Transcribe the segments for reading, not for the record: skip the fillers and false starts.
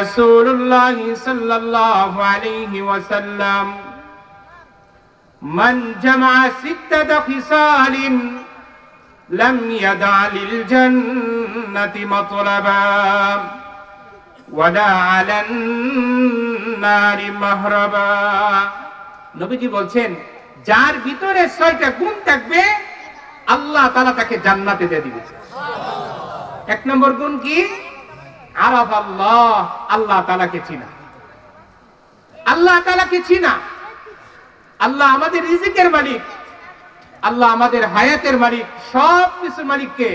রাসূলুল্লাহ সাল্লাল্লাহু আলাইহি ওয়াসাল্লাম মান জামা সিত্তাতা খিসালিন লাম ইয়াদা লিল জান্নাতি মাতলাবা ওয়ালা আলান নারি মাহরাবা। নবীজি বলছেন, যার ভিতরে 6টা গুণ থাকবে আল্লাহ তাআলা তাকে জান্নাতে দিয়ে দিবেন। 1 নম্বর গুণ কি? আরাফ আল্লাহ, আল্লাহ তাআলাকে চিনা। আল্লাহ তাআলাকে চিনা। আল্লাহ আমাদের রিজিকের মালিক, আল্লাহ আমাদের হায়াতের মালিক, সব কিছুর মালিক কে?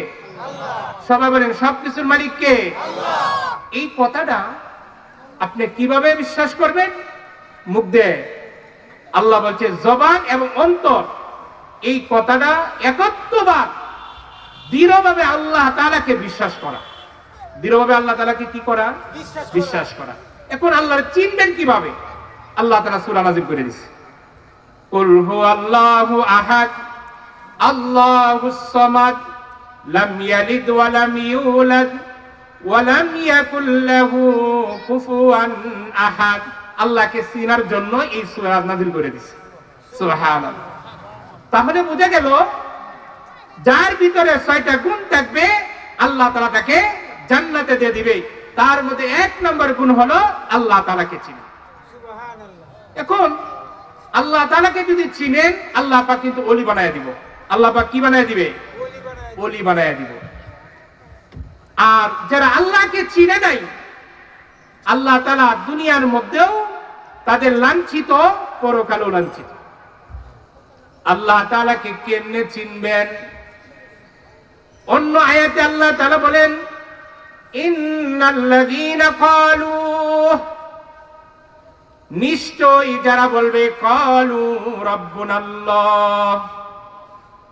আল্লাহ। সবাই বলেন, সব কিছুর মালিক কে? আল্লাহ। এই কথাটা আপনি কিভাবে বিশ্বাস করবেন? মুখ দিয়ে। আল্লাহ বলছে জবান এবং অন্তর, এই কথাটা একত্ববার দৃঢ়ভাবে আল্লাহ তাআলাকে বিশ্বাস করা। দৃঢ়ভাবে আল্লাহ তাআলাকে কি করা? বিশ্বাস করা। এখন আল্লাহর চিনবেন কিভাবে? আল্লাহ তাআলা সূরা নাযিল করে দিয়েছে, কুল হুয়াল্লাহু আহাদ আল্লাহুস সামাদ লাম ইয়ালিদ ওয়া লাম ইউলাদ ওয়া লাম ইয়াকুল লাহু কুফুয়ান আহাদ। আল্লাহকে চিনার জন্য এই সূরা নাযিল করে দিয়েছে। সুবহানাল্লাহ। তাহলে বোঝা গেল, যার ভিতরে 6টা গুণ থাকবে আল্লাহ তাআলা তাকে জান্নাতে দিয়ে দিবে। তার মধ্যে 1 নম্বর গুণ হলো আল্লাহ তাআলাকে চিনা। সুবহানাল্লাহ। এখন আল্লাহ তাআলাকে যদি চিনেন, আল্লাহ পাক কিন্তু ওলি বানায় দিব। আল্লাহ পাক কি বানায় দিবে? ওলি বানায় দিব। আর যারা আল্লাহকে চিনে নাই, আল্লাহ তাআলা দুনিয়ার মধ্যেও তাদের লাঞ্ছিত, পরকালেও লাঞ্ছিত। আল্লাহ তাআলাকে কেমনে চিনবেন? অন্য আয়াতে আল্লাহ তাআলা বলেন, ইন্নাল্লাযীনা ক্বালু, নিশ্চয়ই যারা বলবে, ক্বালু রাব্বুনাল্লাহ,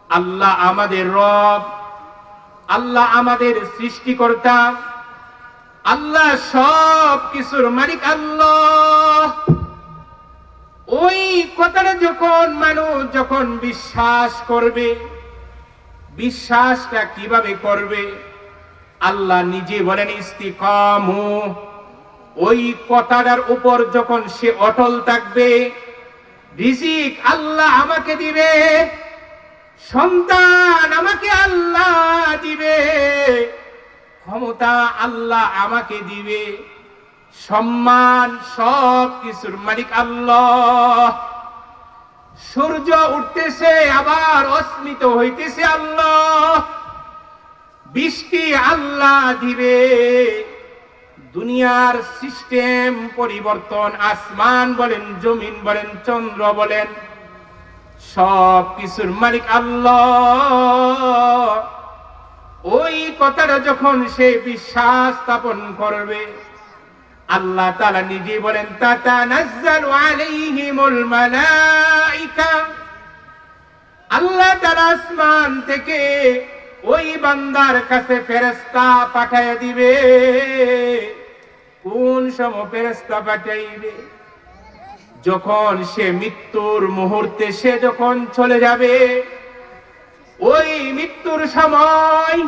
আল্লাহ আমাদের রব, আল্লাহ আমাদের সৃষ্টিকর্তা, আল্লাহ সব কিছুর মালিক আল্লাহ। ওই কথাটা যখন মানুষ যখন বিশ্বাস করবে, বিশ্বাসটা কিভাবে করবে? আল্লাহ নিজে বলেন ইস্তিকামু। ওই কথাটার উপর যখন সে অটল থাকবে, রিজিক আল্লাহ আমাকে দিবে, সন্তান আমাকে আল্লাহ দিবে, ক্ষমতা আল্লাহ আমাকে দিবে, সম্মান সব কিছুর মালিক আল্লাহ। সূর্য উঠতেছে আবার অস্মিত হইতেছে আল্লাহ, বৃষ্টি আল্লাহ দিবে, দুনিয়ার সিস্টেম পরিবর্তন, আসমান বলেন, জমিন বলেন, চন্দ্র বলেন, সব কিছুর মালিক আল্লাহ। ওই কথাটা যখন সে বিশ্বাস স্থাপন করবে, আল্লাহ তাআলা নিজে বলেন, তাতানাজ্জালু আলাইহিমুল মালাইকা, আল্লাহ তাআলা আসমান থেকে ওই বান্দার কাছে ফেরেশতা পাঠিয়ে দিবে। কোন সময় ফেরেশতা পাঠাইবে? যখন সে মৃত্যুর মুহূর্তে সে যখন চলে যাবে, ওই মৃত্যুর সময়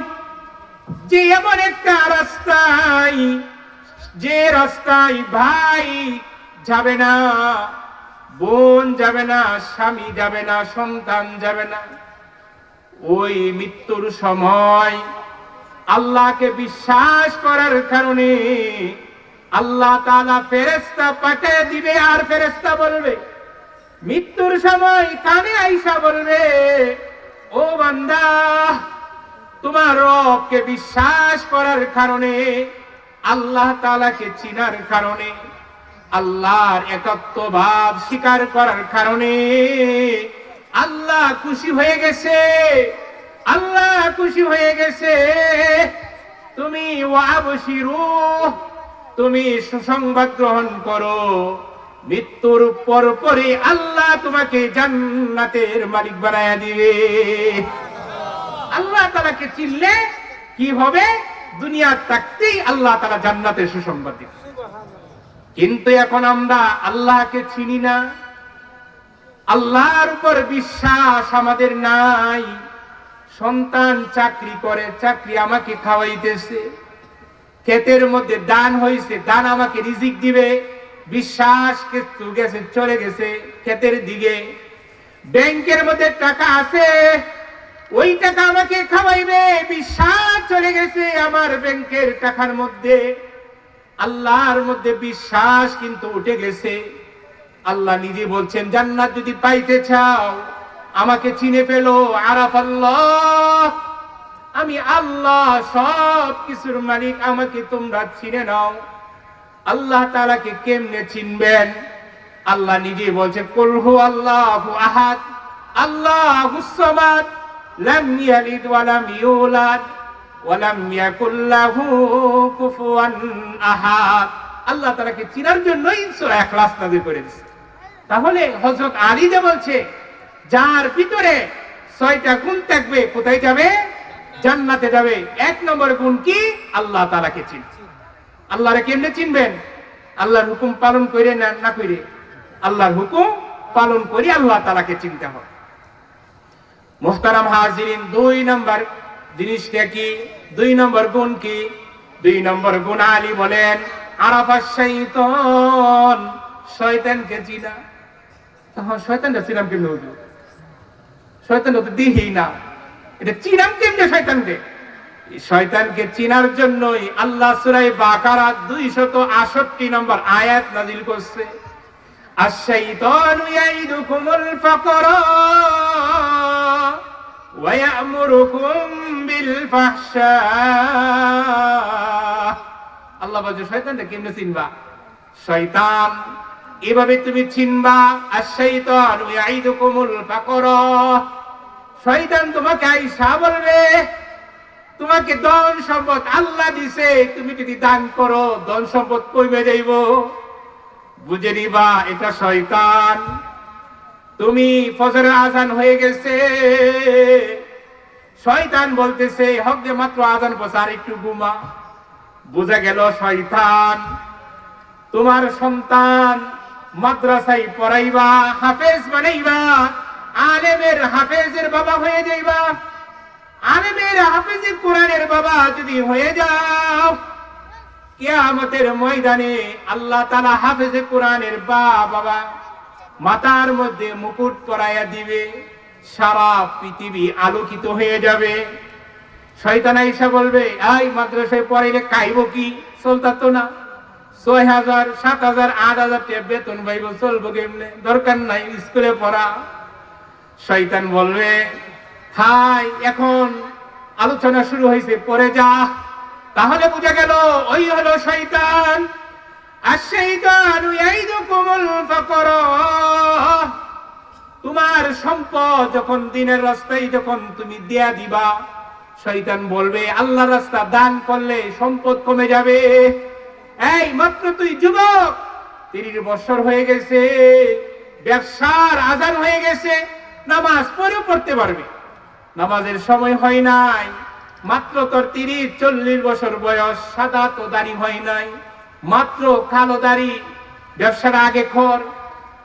যে এমন একটা রাস্তায়, যে রাস্তায় ভাই যাবে না, বোন যাবে না, স্বামী যাবে না, সন্তান যাবে না, ওই মৃত্যুর সময় আল্লাহকে বিশ্বাস করার কারণে আল্লাহ তাআলা ফেরেশতা পাঠিয়ে দিবে। আর ফেরেশতা বলবে, মৃত্যুর সময় কানে আইসা বলবে, ও বান্দা, তোমার রবকে বিশ্বাস করার কারণে, আল্লাহ তাআলাকে চিনার কারণে, আল্লাহর একত্ব ভাব স্বীকার করার কারণে আল্লাহ খুশি হয়ে গেছে, আল্লাহ খুশি হয়ে গেছে। তুমি ওয়াবশিরু, তুমি সুসংবাদ গ্রহণ করো, মৃত্যুর পরে আল্লাহ তোমাকে জান্নাতের মালিক বানায়া দিবে। আল্লাহ তাআলাকে চিনলে কি হবে? দুনিয়া থাকতেই আল্লাহ তাআলা জান্নাতের সুসংবাদ দিবে। কিন্তু এখন আমরা আল্লাহকে চিনি না, আল্লাহর উপর বিশ্বাস আমাদের নাই। সন্তান চাকরি করে, চাকরি আমাকে খাওয়াইতেছে, ক্ষেতের মধ্যে দান হয়েছে, দান আমাকে রিজিক দিবে, বিশ্বাস কিন্তু গেছে, চলে গেছে ক্ষেতের দিকে। ব্যাংকের মধ্যে টাকা আছে, ওই টাকা আমাকে খাওয়াইবে, বিশ্বাস চলে গেছে আমার ব্যাংকের টাকার মধ্যে। আল্লাহর মধ্যে বিশ্বাস কিন্তু উঠে গেছে। আল্লাহ নিজে বলছেন, জান্নাত যদি পাইতে চাও আমাকে চিনে ফেলো। আরাফাল্লাহ, আমি আল্লাহ সব কিছুর মালিক, আমাকে তোমরা চিনে নাও। আল্লাহ তাআলাকে কেমনে চিনবেন? আল্লাহ নিজে বলছে, কুল হু আল্লাহু আহাদ আল্লাহুস সামাদ লাম ইয়ালিদ ওয়া লাম ইউলাদ ওয়া লাম ইয়াকুল লাহু কুফুয়ান আহাদ। আল্লাহ তাআলাকে চিনার জন্যই সূরা ইখলাস নাযিল করেছে। তাহলে হযরত আলী যে বলছে, যার ভিতরে 6টা গুণ থাকবে কোথায় যাবে? জান্নাতে যাবে। 1 নম্বর গুণ কি? আল্লাহ তাআলাকে চিনবে। আল্লাহরে কেমনে চিনবেন? আল্লাহর হুকুম পালন করে না করে? আল্লাহর হুকুম পালন করে আল্লাহ তাআলাকে চিনতে হবে। মুহতারাম হাজিরিন, 2 নম্বর জিনিসটা কি? 2 নম্বর গুণ কি? 2 নম্বর গুণ আলী বলেন, আরাফাশ শাইতান, শয়তানকে চিনা। তখন শয়তানটা চিনাম কেমনে হুজুর? শয়তানটা তো দিহি না, এটা চিনাম কেমনে শয়তানকে? শয়তানকে চিনার জন্যই আল্লাহ সূরা বাকারা 268 নম্বর আয়াত নাযিল করছে। আশ-শাইতানু ইয়াইদুকুমুল ফাকরা ওয়া ইয়া'মুরুকুম বিল ফাহশা। আল্লাহ বলে, শয়তানকে কেমনে চিনবা? শয়তান এভাবে তুমি চিনবা, আশ-শাইতানু ইয়াইদুকুমুল ফাকরা, শয়তান তোমাকে আইসা বলবে, তোমাকে ধন সম্পদ আল্লাহ দিছে, তুমি যদি দান করো ধন সম্পদ কমে যাইব। বুঝে নিবা এটা শয়তান। তুমি ফজরের আজান হয়ে গেছে, শয়তান বলতেছে হক যে মাত্র আজান পড়ছে, আর একটু ঘুমা। বুঝা গেল শয়তান। তোমার সন্তান মাদ্রাসায় পড়াইবা, হাফেজ বানাইবা, আলেমের হাফেজের বাবা হয়ে যাইবা। আলেমের হাফেজে কোরআনের বাবা যদি হয়ে যাও, কিয়ামতের ময়দানে আল্লাহ তাআলা হাফেজে কোরআনের বাবা মাথার মধ্যে মুকুট পরাইয়া দিবে, সারা পৃথিবী আলোকিত হয়ে যাবে। শয়তান আইসা বলবে, এই মাদ্রাসায় পড়াইলে খাইব কি? চলতা তো না, 6,000 7,000 8,000 টাকা বেতন পাইব, চলবো কেমনে? দরকার নাই স্কুলে পড়া। শয়তান বলবে, হাই এখন আলোচনা শুরু হয়েছে, পরে যা। তাহলে বুঝা গেল ওই হলো শয়তান। আশ-শাইতানু ইয়াইদুকুমুল ফাকরা, তোমার সম্পদ যখন দিনের রাস্তায় যখন তুমি দেয়া দিবা, শয়তান বলবে আল্লাহর রাস্তা দান করলে সম্পদ কমে যাবে। এই মাত্র তুই যুবক, 30 বছর হয়ে গেছে, ব্যবসার আজান হয়ে গেছে, নামাজ পড়েও পড়তে পারবে, নামাজের সময় হয় নাই। মাত্র তোর 30-40 বছর বয়স, সাদা তো দাড়ি হয় নাই, মাত্র কালো দাড়ি। ব্যবসাটা আগে কর,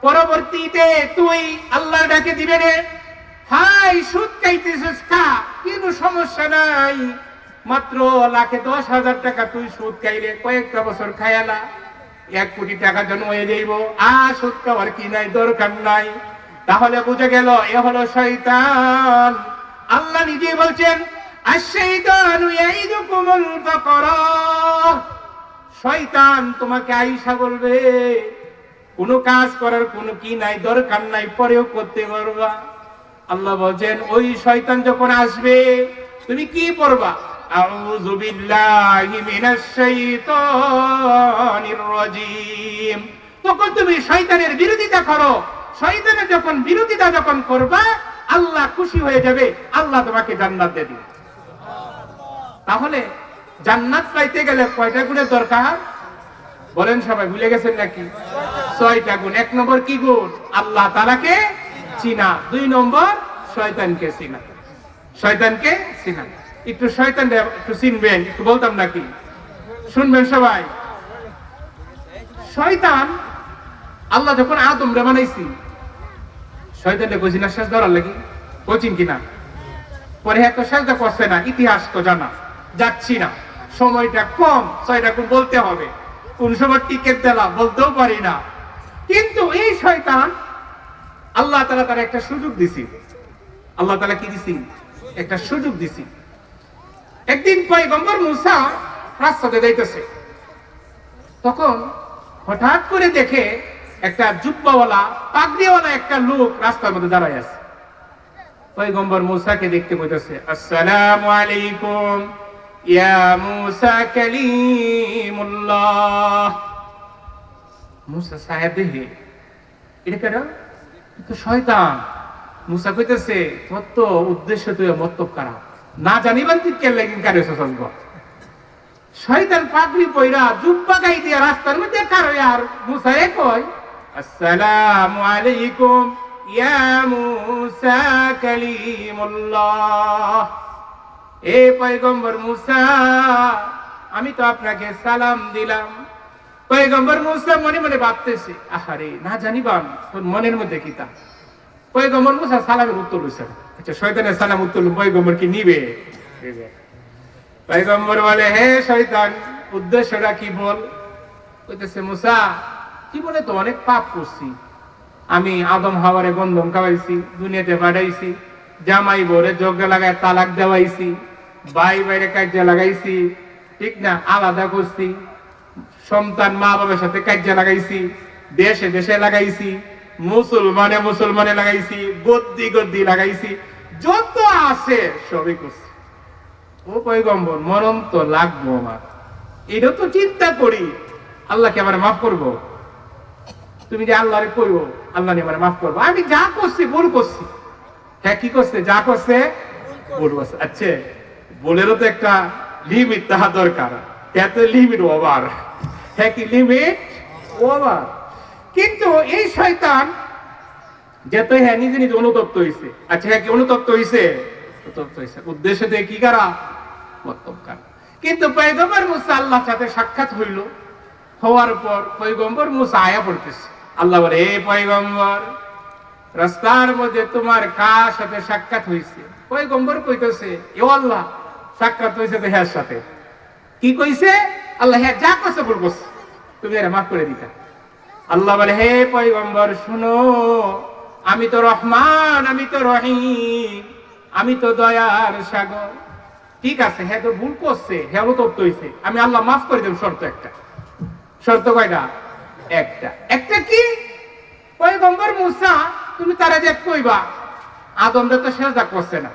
পরবর্তীতে তুই আল্লাহর ডাকে দিবে রে। হাই সুদ খাইতেছিস, খা, কিন্তু সমস্যা নাই। মাত্র লাখে 10,000 টাকা তুই সুদ খাইলে, কয়েকটা বছর খায়ালা 1 কোটি টাকা জন্ম হয়ে যাইব। সুদ খাওয়ার কি নাই, দরকার নাই। তাহলে বুঝে গেল এ হলো শয়তান। আল্লাহ নিজে বলছেন, আশ-শাইতানু ইয়াইদুকুমুল ফাকরা, শয়তান তোমাকে আইসা বলবে কোনো কাজ করার কোনো কি নাই, দরকার নাই, পরেও করতে পারবা। আল্লাহ বলছেন ওই শয়তান যখন আসবে তুমি কি পড়বা? আউযু বিল্লাহি মিনাশ শাইতানির রাজীম। তখন তুমি শয়তানের বিরোধিতা করো। শয়তানের যখন বিরোধিতা যখন করবা, আল্লাহ খুশি হয়ে যাবে, আল্লাহ তোমাকে জান্নাত দিয়ে দিবে। তাহলে জান্নাত পাইতে গেলে কয়টা গুণের দরকার বলেন? সবাই ভুলে গেছেন নাকি? 6টা গুণ। 1 নম্বর কি গুণ? আল্লাহ তাআলাকে চিনা। 2 নম্বর শয়তানকে চিনা। শয়তানকে চিনা। একটু শয়তানকে একটু চিনবেন, একটু বলতাম নাকি? শুনবেন সবাই। শয়তান আল্লাহ যখন আদম রে বানাইছি, শয়তানকে কইছি না সেজদা করার লাগি, কইছেন কিনা? পরে এত সেজদা করছে না, ইতিহাস তো জানা, যাচ্ছি না। সময়টা কম, 6টা গুণ বলতে হবে। কোন সময় টিকেট দিলাম বলতেও পারি না। কিন্তু এই শয়তান আল্লাহ তাআলা তার একটা সুযোগ দিছি। আল্লাহ তাআলা কি দিছি? একটা সুযোগ দিছি। একদিন পয়গম্বর মুসা রাস্তাতে যাইতেছে, তখন হঠাৎ করে দেখে একটা জুব্বাওয়ালা পাগড়িওয়ালা একটা লোক রাস্তার মধ্যে দাঁড়ায় আছে। পয়গম্বর মুসাকে দেখতে কইতেছে, আসসালামু আলাইকুম ইয়া মুসা কালিমুল্লাহ। মুসা সাহেব দেখে এটা কেন? তো শয়তান। মুসা কইতেছে, তোর তো উদ্দেশ্য তুই মতলব খারাপ, না জানিবেন তুই কে লাগিন কারে সসব। শয়তান পাগড়ি পয়রা জুব্বা গাই দিয়া রাস্তার মধ্যে কারো আর মুসা কয়, আসসালামু আলাইকুম ইয়া মুসা কালিমুল্লাহ। এ পয়গম্বর মুসা, আমি তো আপনাকে সালাম দিলাম। পয়গম্বর মুসা মনে মনে ভাবতেছে, আহারে না জানিবান তোর মনের মধ্যে কি তা। পয়গম্বর মুসা সালামের উত্তর দিচ্ছে। আচ্ছা, শয়তানের সালাম উত্তর পয়গম্বর কি নিবে? পয়গম্বর বলে, হে শয়তান, উদ্দেশ্যটা কি বল। কইতেছে, মুসা জীবনে তো অনেক পাপ করছি। আমি আদম হাওয়ারে গন্ধম খাওয়াইছি, দুনিয়াতে পাঠাইছি, জামাই বরে যজ্ঞ লাগায় তালাক দেওয়াইছি, ভাই বাইরে কাজে লাগাইছি, ঠিক না, আলাদা করছি, সন্তান মা বাবার সাথে কাজে লাগাইছি, দেশে দেশে লাগাইছি, মুসলমানে লাগাইছি, গদ্দি লাগাইছি, যত আছে সবই করছি। ও পয়গম্বর, মরণ তো লাগবো আমার। এটা তো চিন্তা করি, আল্লাহকে আমার মাফ করবো। তুমি যে আল্লাহরে কইও আল্লাহ আমার মাফ করবো। আমি যা করছি ভুল করছি। হ্যাঁ, কি করছে? যা করছে ভুল করছে। আচ্ছা, বলেরও তো একটা লিমিট তাহা দরকার। এত লিমিট ওভার। হ্যাঁ, কি লিমিট ওভার। কিন্তু এই শয়তান যেহেতু হ্যাঁ নিজে নিজে অনুতপ্ত হয়েছে। আচ্ছা, হ্যাঁ কি অনুতপ্ত হয়েছে? উদ্দেশ্য দিয়ে কি করা? মতলব করা। কিন্তু পয়গম্বর মুসা আল্লাহর সাথে সাক্ষাৎ হইল। হওয়ার পর পয়গম্বর মুসা আয়া পড়তেছে। আল্লাহ বলে, হে পয়গম্বর, রাস্তার মধ্যে তোমার কার সাথে সাক্ষাৎ হয়েছে? পয়গম্বর কইতেছে, এ আল্লাহ, সাক্ষাৎ হয়েছে তো হ্যাঁ সাথে। কি কইছে? আল্লাহ, হ্যাঁ যা করছে ভুল করছে, তুমি এরা মাফ করে দিতা। আল্লাহ বলে, হে পয়গম্বর শুনো, আমি তো রহমান, আমি তো রহিম, আমি তো দয়ার সাগর। ঠিক আছে, হ্যাঁ তো ভুল করছে, হ্যাঁ অনুতপ্ত হয়েছে, আমি আল্লাহ মাফ করে দেব। শর্ত একটা। শর্ত কয়টা? একটা কি? পয়গম্বর মুসা, তুমি তারা যে কইবা আদমটা তো সেজদা করছে না,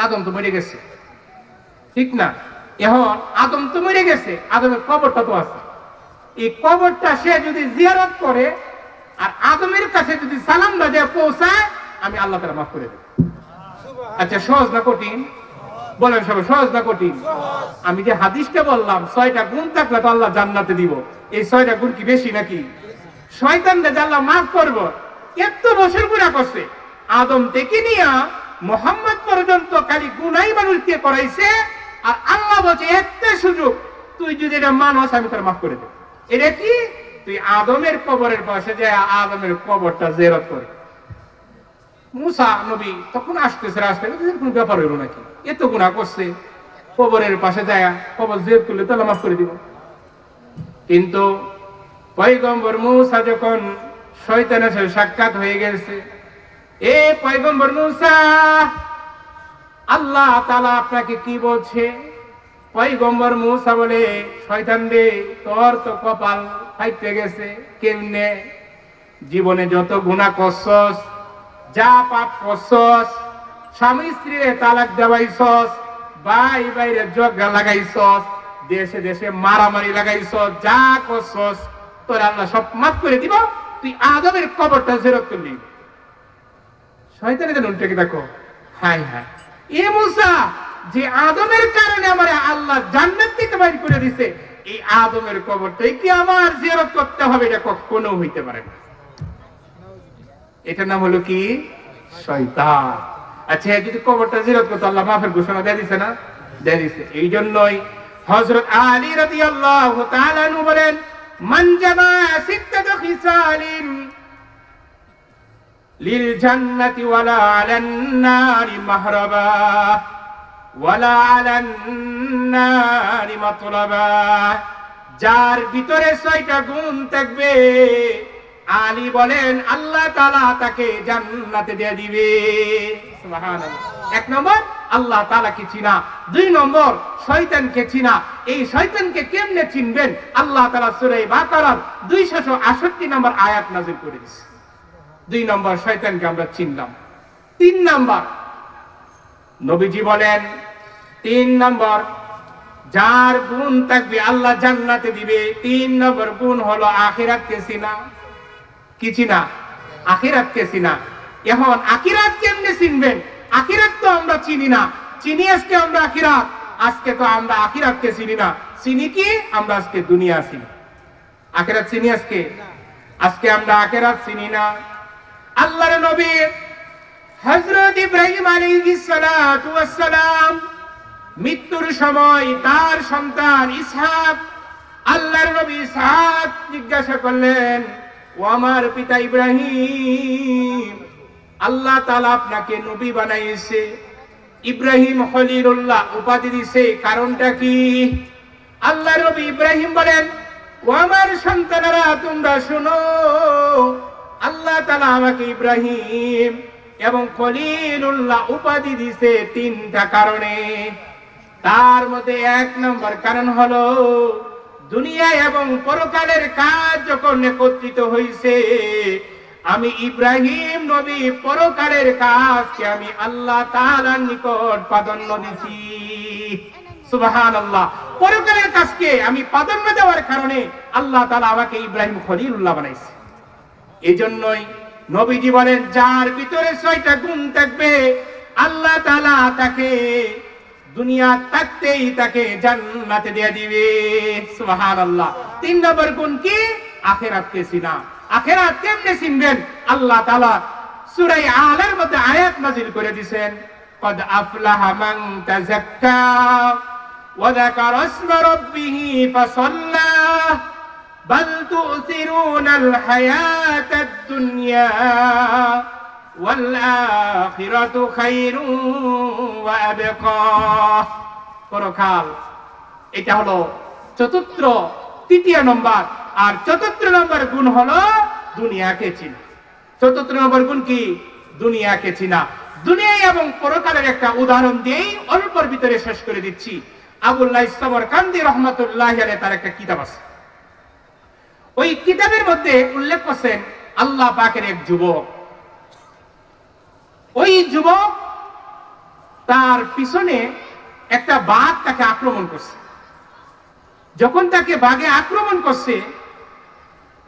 আদম তো মরে গেছে, ঠিক না? এখন আদম তো মরে গেছে, আদমের কবরটা তো আছে। এই কবরটা সে যদি জিয়ারত করে আর আদমের কাছে যদি সালাম বাজে পৌঁছায়, আমি আল্লাহ তাআলা মাফ করে দেব। আচ্ছা, সহজ না কঠিন? বলেন সবাই, সহজ না কঠিন? আমি যে হাদিসটা বললাম 6টা গুণ থাকলে তো আল্লাহ জান্নাতে দিব, এই 6টা গুণ কি বেশি নাকি? শয়তানকে আল্লাহ মাফ করব। এত বছর গুনাহ করছে, আদম থেকে নিয়ে মুহাম্মদ পর্যন্ত খালি গুনাই মানুষকে করাইছে। আর আল্লাহ বলছে, একটা সুযোগ, তুই যদি এটা মানস আমি তোর মাফ করে দেব। এটা কি? তুই আদমের কবরের পাশে যে আদমের কবরটা জিয়ারত করে। মুসা নবী তখন আসতেছে রাস্তায়, কোনো ব্যাপার হইল নাকি? এত গুনাহ করছে, কবরের পাশে যায় কবর জিয়ারত করলে তো আল্লাহ মাফ করে দিব। কিন্তু পয়গম্বর মুসা যখন শয়তানের সাথে সাক্ষাৎ হয়ে গেছে, এ পয়গম্বর মুসা, আল্লাহ তাআলা আপনাকে কি বলছে? পয়গম্বর মুসা বলে, শয়তান রে, তোর তো কপাল ফাইটে গেছে। কেমনে? জীবনে যত গুনাহ করছস, যা পাপ করছস, স্বামী স্ত্রীরে তালাক দেওয়াইছস, ভাই বাইরে ঝগড়া লাগাইছস, দেশে দেশে মারামারি লাগাইছস, যা করছস তোর আল্লাহ সব মাফ করে দিব। তুই আদমের কবরটা জিয়ারত করলি। শয়তানের জন্য উল্টে কি দেখো, হায় হায়, এ মুসা, যে আদমের কারণে আমার আল্লাহ জান্নাত থেকে বাইর করে দিছে, এই আদমের কবরটাই কি আমার জিয়ারত করতে হবে? এটা কখনো হইতে পারে না। এটার নাম হলো কি? শয়তান। আচ্ছা, যদি কবরটা জিয়ারত করতে আল্লাহ মাফের ঘোষণা দিয়ে দিছে না? দিয়ে দিছে। এই জন্যই হযরত আলী রাদিয়াল্লাহু তাআলা আনহু বলেন, মান জামা সিত্তাত খিসালিন লিল জান্নাতি ওয়ালা আলান নারি মাহরাবা ওয়ালা আলান নারি মাতলাবা, যার ভিতরে 6টা গুণ থাকবে আলী বলেন আল্লাহ তাআলা তাকে জান্নাতে দিয়ে দিবে। সুবহানাল্লাহ। 1 নম্বর আল্লাহ তাআলাকে চিনা, 2 নম্বর শয়তানকে চিনা। এই শয়তানকে কেমনে চিনবেন? আল্লাহ তাআলা সূরা বাকারার 268 নম্বর আয়াত নাযিল করে দিয়েছে। 2 নম্বর শয়তানকে আমরা চিনলাম। 3 নম্বর নবীজি বলেন 3 নম্বর যার গুণ থাকবে আল্লাহ জান্নাতে দিবে। 3 নম্বর গুণ হলো আখিরাতকে চিনা। কি চিনা? আখিরাতকে চিনা। এখন আখিরাত কেমনে চিনবেন? আখিরাত তো আমরা চিনি না, চিনি আজকে আমরা আখিরাত। আজকে তো আমরা আখিরাতকে চিনি না, চিনি কি? আমরা আজকে দুনিয়া চিনি। আখিরাত চিনি আজকে? আজকে আমরা আখিরাত চিনি না। আল্লাহর নবী হযরত ইব্রাহিম আলাইহিস সালাতু ওয়াস সালাম মৃত্যুর সময় তার সন্তান ইসহাক, আল্লাহর নবী ইসহাক জিজ্ঞাসা করলেন, ও আমার পিতা ইব্রাহিম, আল্লাহ তাআলা আপনাকে নবী বানাইছে, ইব্রাহিম খলিলুল্লাহ উপাধি দিয়েছে, কারণটা কি? আল্লাহর নবী ইব্রাহিম বলেন, ও আমার সন্তানেরা তোমরা শোনো, আল্লাহ তাআলা আমাকে ইব্রাহিম এবং খলিলুল্লাহ উপাধি দিয়েছে 3টা কারণে। তার মধ্যে 1 নম্বর কারণ হলো দুনিয়া এবং পরকালের কাজ যখন একত্রিত হয়েছে, আমি ইব্রাহিম নবী পরকালের কাজকে আমি আল্লাহ তাআলার নিকট প্রাধান্য দিছি। সুবহানাল্লাহ। পরকালের কাজকে আমি প্রাধান্য দেওয়ার কারণে আল্লাহ তাআলা আমাকে ইব্রাহিম খলিলুল্লাহ বানাইছে। এজন্যই নবীজি বলেন যার ভিতরে 6টা গুণ থাকবে আল্লাহ তাআলা তাকে দুনিয়া থাকতেই তাকে জান্নাতে দিয়ে দিবে। সুবহানাল্লাহ। 3 নম্বর গুণ কি? আখিরাতকে চিনা। আখিরাত কেমনে চিনবেন? আল্লাহ তাআলা সূরা আলার মধ্যে আয়াত নাযিল করে দিবেন, قد أفلح من تزكى وذكر اسم ربه فصلى بل تؤثرون الحياة الدنيا والآخرة خير وأبقى। পরকাল এটা হলো তৃতীয় নম্বর। আর 4th নম্বর গুণ হলো দুনিয়াকে চিনা। 4th নম্বর গুণ কি? দুনিয়াকে চিনা। দুনিয়া এবং পরকালের একটা উদাহরণ দিয়েই অল্পর ভিতরে শেষ করে দিচ্ছি। আবুল্লাহ সামরকান্দি রাহমাতুল্লাহি আলাইহি তার একটা কিতাব আছে। ওই কিতাবের মধ্যে উল্লেখ করছেন আল্লাহ পাকের এক যুবক। ওই যুবক তার পিছনে একটা বাঘ তাকে আক্রমণ করছে। যখন তাকে বাঘে আক্রমণ করছে,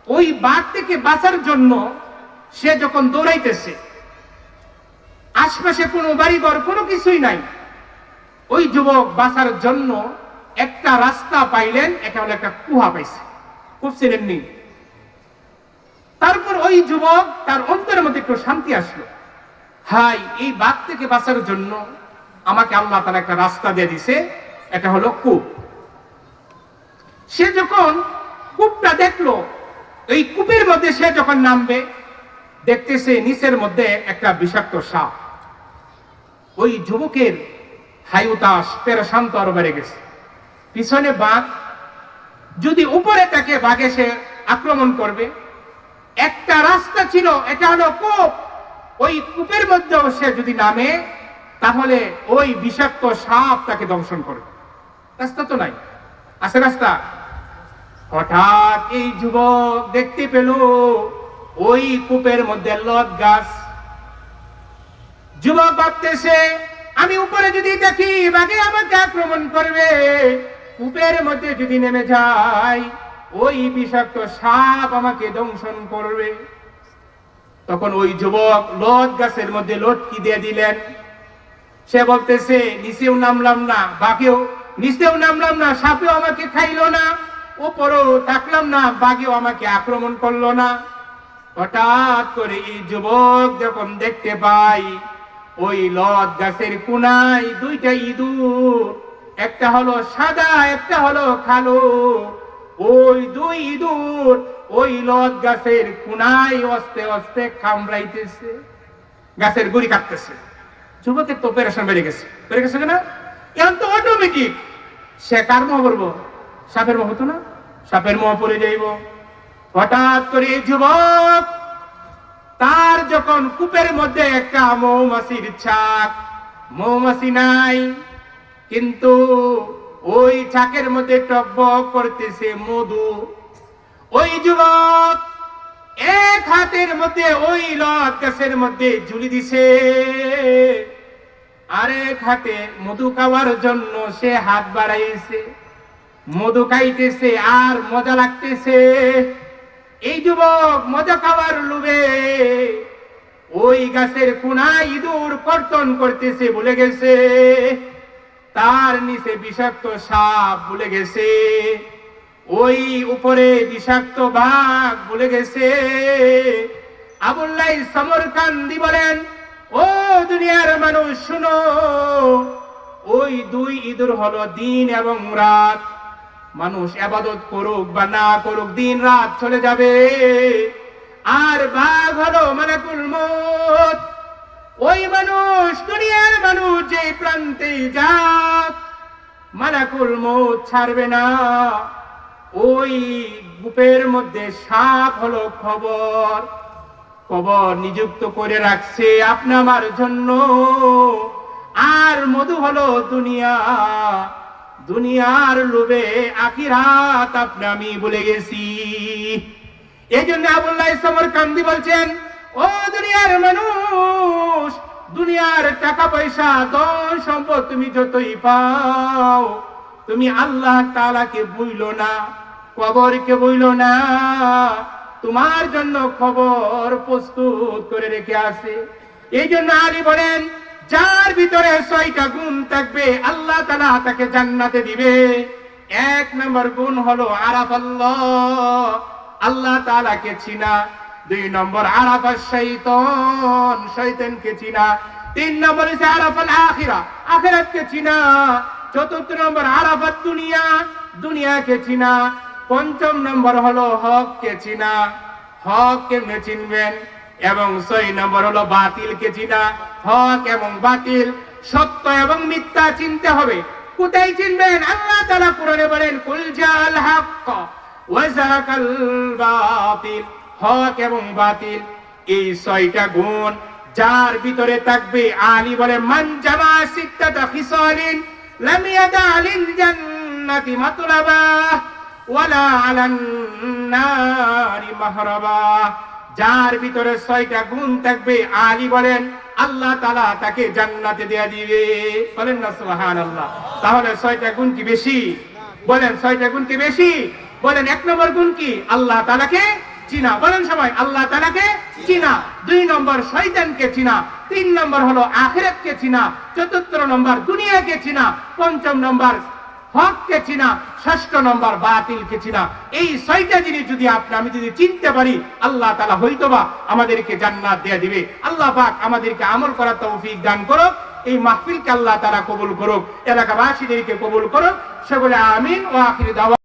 ওই বাঘ থেকে বাঁচার জন্য সে যখন দৌড়াইতেছে, আশপাশে কোনো বাড়িঘর কোনো কিছুই নাই। ওই যুবক বাঁচার জন্য একটা রাস্তা পাইলেন, এটা হলো একটা কুয়া পাইছে। খুব চিনেননি? তারপর ওই যুবক তার অন্তরের মধ্যে একটু শান্তি আসলো, হাই এই বাঘ থেকে বাঁচার জন্য আমাকে আল্লাহ তাআলা একটা রাস্তা দিয়ে দিছে, এটা হলো কূপ। সে যখন কূপটা দেখলো, এই কূপের মধ্যে সে যখন নামবে, দেখতেছে নিচের মধ্যে একটা বিষাক্ত সাপ। ওই যুবকের হায়ুতাস পেরেশান্ত আরো বেড়ে গেছে। পিছনে বাঘ, যদি উপরে তাকে বাঘে সে আক্রমণ করবে। একটা রাস্তা ছিল, এটা হলো কূপ। ওই কূপের মধ্যেও সে যদি নামে, তাহলে ওই বিষাক্ত সাপ তাকে দংশন করবে। রাস্তা তো নাই, আছে রাস্তা? হঠাৎ এই যুবক দেখতে পেল ওই কূপের মধ্যে লত গাছ। যুবক ভাবতেছে, আমি উপরে যদি দেখি বাঘে আমাকে আক্রমণ করবে, কূপের মধ্যে যদি নেমে যাই ওই বিষাক্ত সাপ আমাকে দংশন করবে। তখন ওই যুবক লত গাছের মধ্যে লটকি দিয়ে দিলেন। সে বলতেছে, নিচেও নামলাম না, বাঘেও নিচেও নামলাম না, সাপেও আমাকে খাইলো না, উপরেও থাকলাম না, বাঘেও আমাকে আক্রমণ করলো না। হঠাৎ করে এই যুবক যখন দেখতে পাই ওই লত গাছের কোনায় 2টা ইঁদুর, একটা হলো সাদা একটা হলো কালো, ওই 2 ইঁদুর ওই লত গাছের কোনায় আস্তে আস্তে কামড়াইতেছে, গাছের গুড়ি কাটতেছে। যুবকের তো পেরেশান বেড়ে গেছে না? এখন তো অটোমেটিক সে কার মোহ পড়বো? সাপের মোহ হতো না, সাপের মোহ পড়ে যাইব। হঠাৎ করে এই যুবক তার যখন কূপের মধ্যে একটা মৌমাছির ছাক, মৌমাছি নাই, কিন্তু ওই ছাকের মধ্যে টকবক করতেছে মধু। ওই যুবক এক হাতের মধ্যে ওই লট গাছের মধ্যে ঝুলি দিছে, আরেক হাতে মধু খাওয়ার জন্য সে হাত বাড়াইছে, মধু খাইতেছে আর মজা লাগতেছে। এই যুবক মজা খাওয়ার লোভে ওই গাছের কোনায় ইঁদুর কর্তন করতেছে ভুলে গেছে, তার নিচে বিষাক্ত সাপ ভুলে গেছে, ওই উপরে বিষাক্ত বাঘ ভুলে গেছে। আবুল্লাহ সমরকান্দি বলেন, ও দুনিয়ার মানুষ শুনো, ওই দুই ইঁদুর হলো দিন এবং রাত। মানুষ ইবাদত করুক বা না করুক, দিন রাত চলে যাবে। আর বাঘ হলো মালাকুল মউত। ওই মানুষ, দুনিয়ার মানুষ যে প্রান্তে যাক, মালাকুল মউত ছাড়বে না। ওই বুকের মধ্যে সাপ হলো খবর, কবর নিযুক্ত করে রাখছে আপনি আমার জন্য। আর মধু হলো দুনিয়া, দুনিয়ার লোভে আখিরাত আপনি আমি ভুলে গেছি। এই জন্য আবুল্লাহ সমরকান্দি বলছেন, ও দুনিয়ার মানুষ, দুনিয়ার টাকা পয়সা ধন সম্পদ তুমি যতই পাও, তুমি আল্লাহ তাআলাকে ভুইলো না, কবরকে ভুইলো না। তোমার জন্য খবর প্রস্তুত করে রেখে আছে। এই জন্য আলী বলেন, যার ভিতরে 6টা গুণ থাকবে আল্লাহ তাআলা তাকে জান্নাতে দিবে। 1 নম্বর গুণ হলো আরাফাল্লাহ, আল্লাহ তাআলাকে চিনা। 2 নম্বর আরাফা শয়তান, শয়তানকে চিনা। 3 নম্বর হচ্ছে আরাফাল আখিরা, আখিরাতকে চিনা। 4 নম্বর আরাফাত দুনিয়া, দুনিয়াকে চিনা। 5 নম্বর হলো হককে চিনা, হক কেমনে চিনবেন? এবং 6 নম্বর হলো বাতিলকে চিনা। হক এবং বাতিল, সত্য এবং মিথ্যা চিনতে হবে। কোথায় চিনবেন? আল্লাহ তাআলা কোরআনে বলেন, কুল জাল হক ওয়া যাকাল বাতিল। হক এবং বাতিল, এই 6টা গুণ যার ভিতরে থাকবে, আলী বলে, মান জামা সিত্তাতা খিসালিন লাম ইয়াদা লিল জান্নাতি মাতলাবা ওয়ালা আলান নারি মাহরাবা। যার ভিতরে 6টা গুণ থাকবে, আলী বলেন, আল্লাহ তাআলা তাকে জান্নাতে দেয়া দিবে। বলেন না সুবহানাল্লাহ। তাহলে 6টা গুণ কি বেশি? বলেন 6টা গুণ কি বেশি? বলেন 1 নম্বর গুণ কি? আল্লাহ তাআলাকে চিনা। বলেন সবাই, আল্লাহ তাআলাকে চিনা। 2 নম্বর শয়তানকে চিনা। 3 নম্বর হলো আখিরাতকে চিনা। 4 নম্বর দুনিয়াকে চিনা। 5 নম্বর হককে চিনা। 6 নম্বর বাতিলকে চিনা। এই 6টা জিনিস যদি আমি যদি চিনতে পারি, আল্লাহ তাআলা হয়তোবা আমাদেরকে জান্নাত দেয়া দিবে। আল্লাহ পাক আমাদেরকে আমল করার তৌফিক দান করুক। এই মাহফিলকে আল্লাহ তাআলা কবুল করুক, এলাকাবাসীদেরকে কবুল করুক। সকলে আমিন। ওয়া আখিরু দাওয়া।